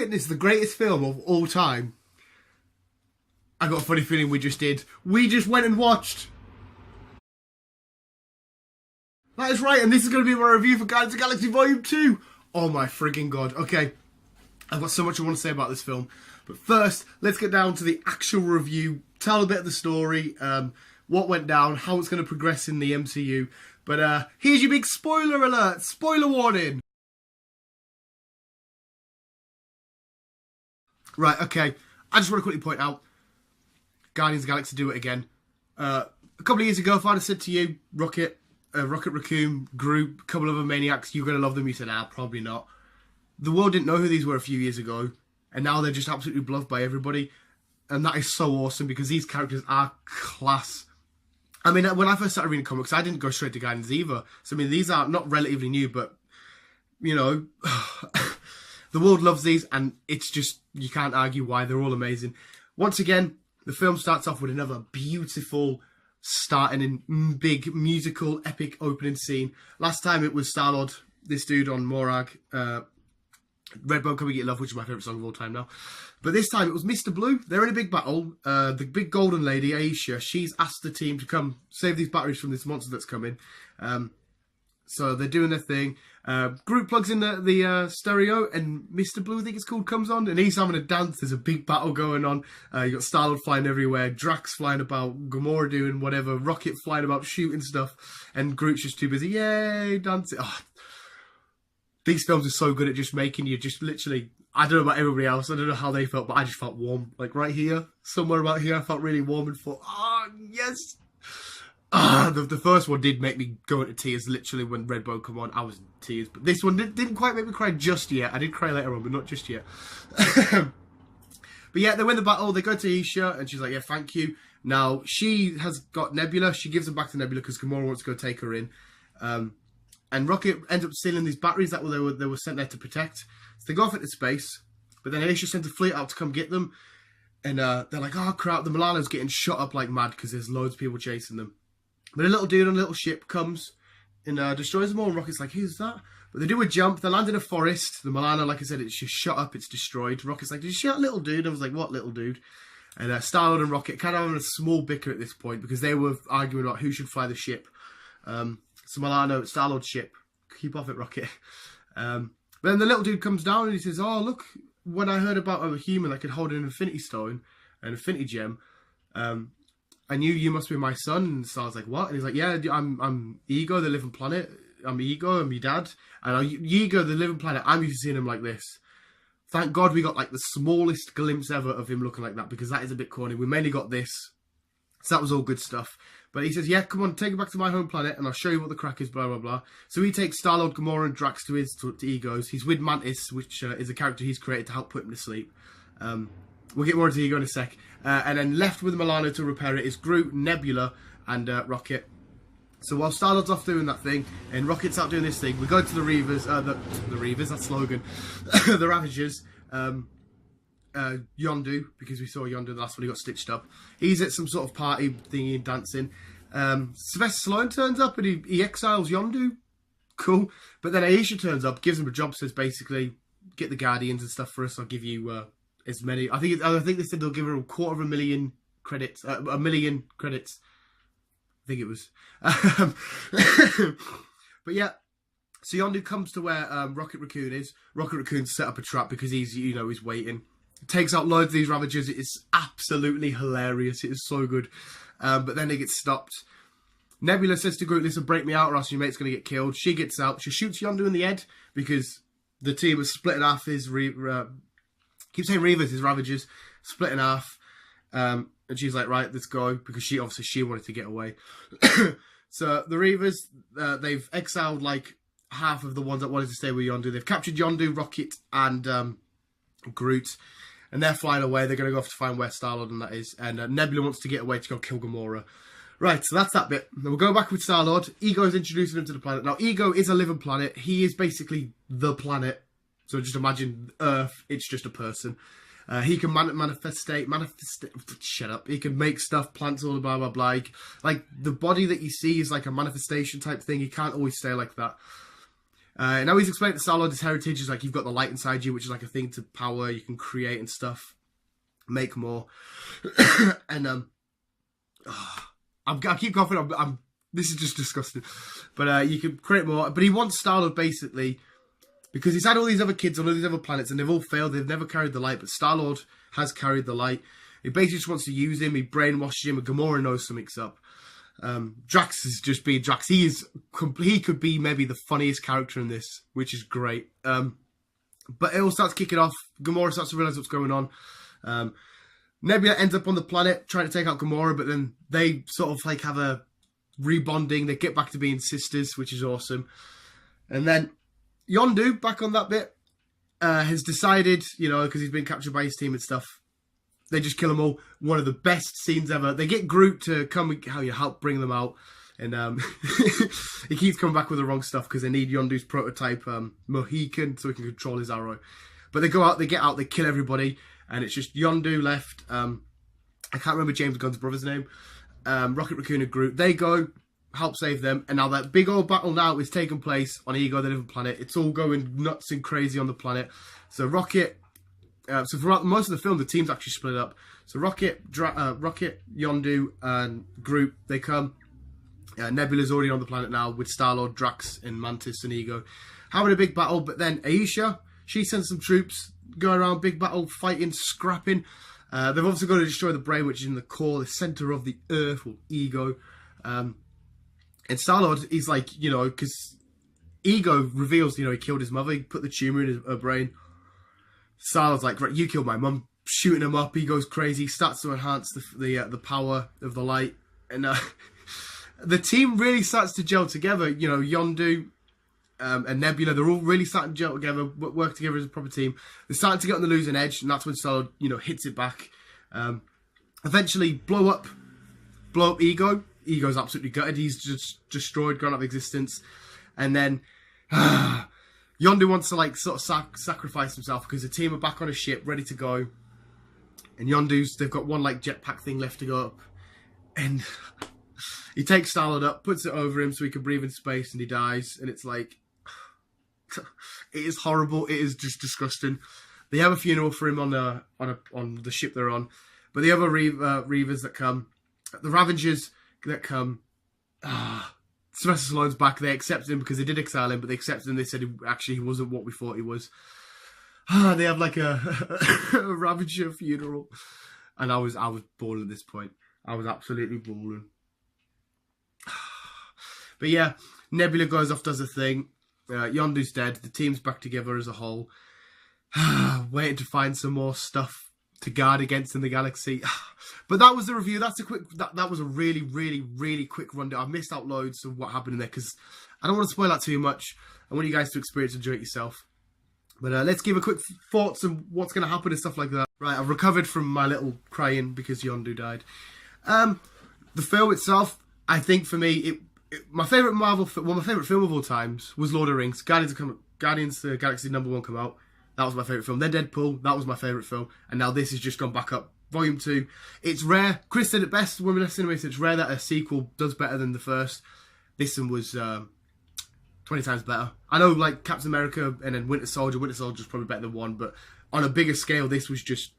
witness the greatest film of all time, I got a funny feeling we just did. We just went and watched. That is right, and this is going to be my review for Guardians of the Galaxy Volume 2. Oh my frigging god. Okay, I've got so much I want to say about this film. But first, let's get down to the actual review. Tell a bit of the story, what went down, how it's going to progress in the MCU. But here's your big spoiler alert. Spoiler warning. Right, okay. I just want to quickly point out, Guardians of the Galaxy do it again. A couple of years ago, if I'd have said to you, Rocket Raccoon, Groot, a couple of other maniacs, you're going to love them, you said, probably not. The world didn't know who these were a few years ago, and now they're just absolutely beloved by everybody. And that is so awesome, because these characters are class. I mean, when I first started reading comics, I didn't go straight to Guardians either. So, I mean, these are not relatively new, but, you know, the world loves these, and it's just, you can't argue why. They're all amazing. Once again, the film starts off with another beautiful starting in big musical epic opening scene. Last time it was Star-Lord, this dude on Morag, Redbone Come and Get Your Love, which is my favourite song of all time now. But this time it was Mr. Blue. They're in a big battle. The big golden lady, Aisha, she's asked the team to come save these batteries from this monster that's coming. So they're doing their thing. Groot plugs in the stereo, and Mr. Blue, I think it's called, comes on, and he's having a dance. There's a big battle going on. You got Star-Lord flying everywhere, Drax flying about, Gamora doing whatever, Rocket flying about shooting stuff, and Groot's just too busy, yay, dancing. Oh, these films are so good at just making you just literally, I don't know about everybody else, I don't know how they felt, but I just felt warm. Like right here, somewhere about here, I felt really warm and thought, oh, yes. The first one did make me go into tears, literally, when Redbone come on. I was in tears. But this one didn't quite make me cry just yet. I did cry later on, but not just yet. But yeah, they win the battle. They go to Isha, and she's like, yeah, thank you. Now, she has got Nebula. She gives them back to Nebula because Gamora wants to go take her in. And Rocket ends up stealing these batteries that they were sent there to protect. So they go off into space. But then Isha sent a fleet out to come get them. And they're like, oh, crap, the Milano's getting shot up like mad because there's loads of people chasing them. But a little dude on a little ship comes and destroys them all, and Rocket's like, who's that? But they do a jump, they land in a forest. The Milano, like I said, it's just shut up, it's destroyed. Rocket's like, did you shoot little dude? I was like, what little dude? And Star-Lord and Rocket kind of having a small bicker at this point, because they were arguing about who should fly the ship. So Milano, Star-Lord's ship, keep off it, Rocket. But then the little dude comes down and he says, oh, look, when I heard about a human that could hold an Infinity Stone, an Infinity Gem, I knew you must be my son. And so I was like, what? And he's like, yeah, I'm Ego, the living planet. I'm Ego, I'm your dad. And Ego, the living planet, I'm used to seeing him like this. Thank God we got like the smallest glimpse ever of him looking like that, because that is a bit corny. We mainly got this. So that was all good stuff. But he says, yeah, come on, take it back to my home planet and I'll show you what the crack is, blah, blah, blah. So he takes Star-Lord, Gamora and Drax to Ego's. He's with Mantis, which is a character he's created to help put him to sleep. We'll get more into Ego in a sec. And then left with Milano to repair it is Groot, Nebula, and Rocket. So while Star-Lord's off doing that thing, and Rocket's out doing this thing, we go to the Reavers, the Reavers, that's slogan, the Ravagers, Yondu, because we saw Yondu the last one, he got stitched up. He's at some sort of party thingy and dancing. Sylvester Stallone turns up and he exiles Yondu. Cool. But then Aisha turns up, gives him a job, says basically, get the Guardians and stuff for us, I'll give you as many. I think they said they'll give her $250,000 credits, $1 million credits. I think it was. But yeah, so Yondu comes to where Rocket Raccoon is. Rocket Raccoon set up a trap because he's waiting. Takes out loads of these Ravagers. It is absolutely hilarious. It is so good. But then he gets stopped. Nebula says to Groot, listen, break me out or else your mate's going to get killed. She gets out. She shoots Yondu in the head because the team was split in half. Keep saying Reavers, his Ravagers, split in half. And she's like, right, let's go. Because she wanted to get away. So the Reavers, they've exiled like half of the ones that wanted to stay with Yondu. They've captured Yondu, Rocket, and Groot. And they're flying away. They're going to go off to find where Star-Lord and that is. And Nebula wants to get away to go kill Gamora. Right, so that's that bit. Then we'll go back with Star-Lord. Ego is introducing him to the planet. Now, Ego is a living planet. He is basically the planet. So just imagine Earth, it's just a person. He can manifest. Shut up. He can make stuff, plants, all blah, blah, blah. Like, the body that you see is like a manifestation type thing. He can't always stay like that. Now he's explained to Star-Lord his heritage is like you've got the light inside you, which is like a thing to power. You can create and stuff, make more. And I keep coughing. This is just disgusting. But you can create more. But he wants Star-Lord basically because he's had all these other kids on all these other planets and they've all failed. They've never carried the light, but Star-Lord has carried the light. He basically just wants to use him. He brainwashes him, and Gamora knows something's up. Drax is just being Drax. He could be maybe the funniest character in this, which is great. But it all starts kicking off. Gamora starts to realize what's going on. Nebula ends up on the planet trying to take out Gamora, but then they sort of like have a rebonding. They get back to being sisters, which is awesome. And then Yondu, back on that bit, has decided, you know, because he's been captured by his team and stuff, they just kill them all. One of the best scenes ever. They get Groot to come and help bring them out. And he keeps coming back with the wrong stuff because they need Yondu's prototype Mohican so he can control his arrow. But they go out, they get out, they kill everybody. And it's just Yondu left. I can't remember James Gunn's brother's name. Rocket Raccoon and Groot. They go, help save them. And now that big old battle now is taking place on Ego, the different planet. It's all going nuts and crazy on the planet. So Rocket... so throughout most of the film, the team's actually split up. So Rocket, Yondu, and Groot, they come. Nebula's already on the planet now with Star-Lord, Drax, and Mantis and Ego. Having a big battle, but then Aisha, she sends some troops, going around, big battle, fighting, scrapping. They've obviously got to destroy the brain, which is in the core, the centre of the Earth, or Ego. And Star-Lord, he's like, you know, because Ego reveals, you know, he killed his mother, he put the tumour in her brain. Star-Lord's like, right, you killed my mum, shooting him up. He goes crazy, starts to enhance the power of the light, and the team really starts to gel together. You know, Yondu and Nebula, they're all really starting to gel together, work together as a proper team. They're starting to get on the losing edge, and that's when Star-Lord, you know, hits it back. Eventually, blow up Ego. Ego's absolutely gutted. He's just destroyed, gone out of existence, and then. Yondu wants to like sort of sacrifice himself because the team are back on a ship ready to go, and they've got one like jetpack thing left to go up, and he takes Star-Lord up, puts it over him so he can breathe in space, and he dies. And it's like, it is horrible. It is just disgusting. They have a funeral for him on the ship they're on, but the other Reavers that come, the Ravengers that come. Sylvester Stallone's back. They accepted him because they did exile him, but they accepted him. They said he wasn't what we thought he was. They have like a Ravager funeral, and I was bawling at this point. I was absolutely bawling. But yeah, Nebula goes off, does a thing. Yondu's dead. The team's back together as a whole, waiting to find some more stuff to guard against in the galaxy. But that was the review. That's a quick. That was a really, really, really quick rundown. I missed out loads of what happened in there because I don't want to spoil that too much. I want you guys to experience and enjoy it yourself. But let's give a quick thoughts on what's going to happen and stuff like that. Right, I've recovered from my little crying because Yondu died. The film itself, I think for me, my favourite my favourite film of all times was Lord of the Rings. Guardians of the Galaxy #1 come out. That was my favourite film. Then Deadpool, that was my favourite film. And now this has just gone back up. Volume 2. It's rare. Chris said it best, Women of Cinema, it's rare that a sequel does better than the first. This one was 20 times better. I know, like, Captain America and then Winter Soldier's probably better than one, but on a bigger scale, this was just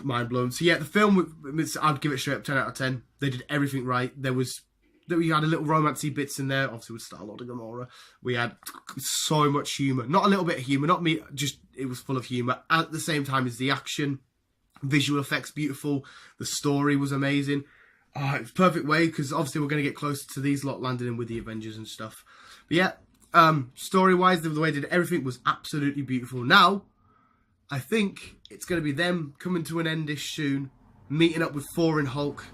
mind blown. So yeah, the film, I'd give it straight up 10 out of 10. They did everything right. We had a little romancy bits in there, obviously with Star-Lord and Gamora. We had so much humour. Not a little bit of humour, not me, just it was full of humour. At the same time as the action, visual effects beautiful, the story was amazing. It was perfect way, because obviously we're going to get closer to these lot landing in with the Avengers and stuff. But yeah, story-wise, the way they did everything was absolutely beautiful. Now, I think it's going to be them coming to an end-ish soon, meeting up with Thor and Hulk.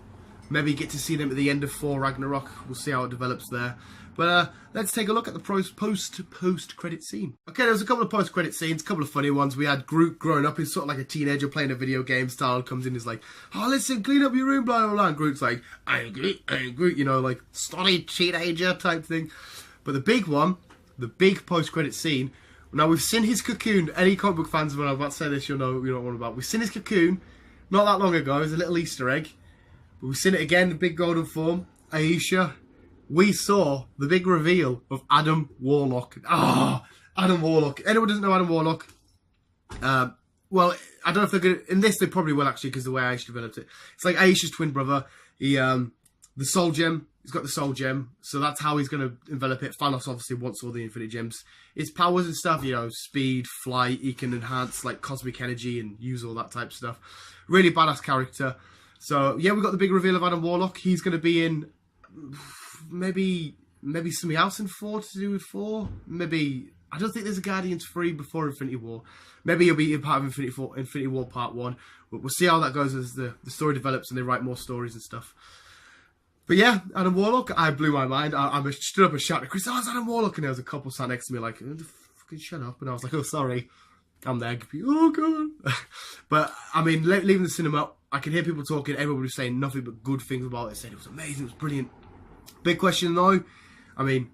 Maybe get to see them at the end of Thor Ragnarok. We'll see how it develops there. But let's take a look at the post-credit scene. Okay, there was a couple of post-credit scenes, a couple of funny ones. We had Groot growing up. He's sort of like a teenager playing a video game. Star-Lord comes in, he's like, oh, listen, clean up your room, blah, blah, blah. And Groot's like, I ain't Groot, you know, like, snotty teenager type thing. But the big one, the big post-credit scene, now we've seen his cocoon. Any comic book fans, when I'm about to say this, you'll know what I'm about. We've seen his cocoon not that long ago. It was a little Easter egg. But we've seen it again, the big golden form, Aisha. we saw the big reveal of Adam Warlock. Adam Warlock. Anyone doesn't know Adam Warlock? Well, I don't know if they're going to... In this, they probably will, actually, because the way Aisha developed it. It's like Aisha's twin brother. He, the Soul Gem. He's got the Soul Gem. So that's how he's going to envelop it. Thanos obviously wants all the Infinite Gems. His powers and stuff, you know, speed, flight. He can enhance, like, cosmic energy and use all that type of stuff. Really badass character. So, yeah, we got the big reveal of Adam Warlock. He's going to be in... Maybe something else in 4 to do with 4. Maybe... I don't think there's a Guardians 3 before Infinity War. Maybe he'll be in part of Infinity War Part 1. But we'll see how that goes as the story develops and they write more stories and stuff. But yeah, Adam Warlock, I blew my mind. I stood up and shouted, Chris, it's Adam Warlock. And there was a couple sat next to me like, fucking shut up. And I was like, oh, sorry. I'm there. Oh, God. But, I mean, leaving the cinema, I can hear people talking. Everybody was saying nothing but good things about it. They said it was amazing. It was brilliant. Big question, though. I mean,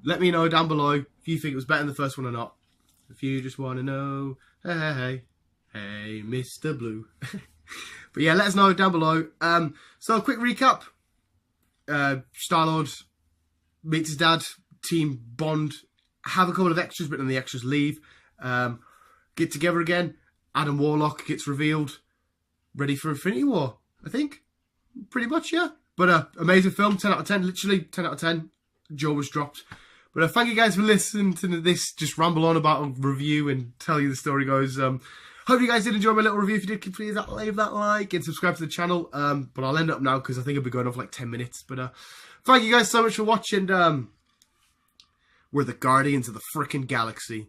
let me know down below if you think it was better than the first one or not. If you just want to know, hey, Mr. Blue. But yeah, let us know down below. So a quick recap. Star-Lord meets his dad, Team Bond, have a couple of extras, but then the extras leave. Get together again. Adam Warlock gets revealed. Ready for Infinity War, I think. Pretty much, yeah. But amazing film, 10 out of 10, literally 10 out of 10. Jaw was dropped. But thank you guys for listening to this, just ramble on about a review and tell you the story goes. Hope you guys did enjoy my little review. If you did, please leave that like and subscribe to the channel. But I'll end up now because I think I'll be going off like 10 minutes. But thank you guys so much for watching. We're the Guardians of the frickin' Galaxy.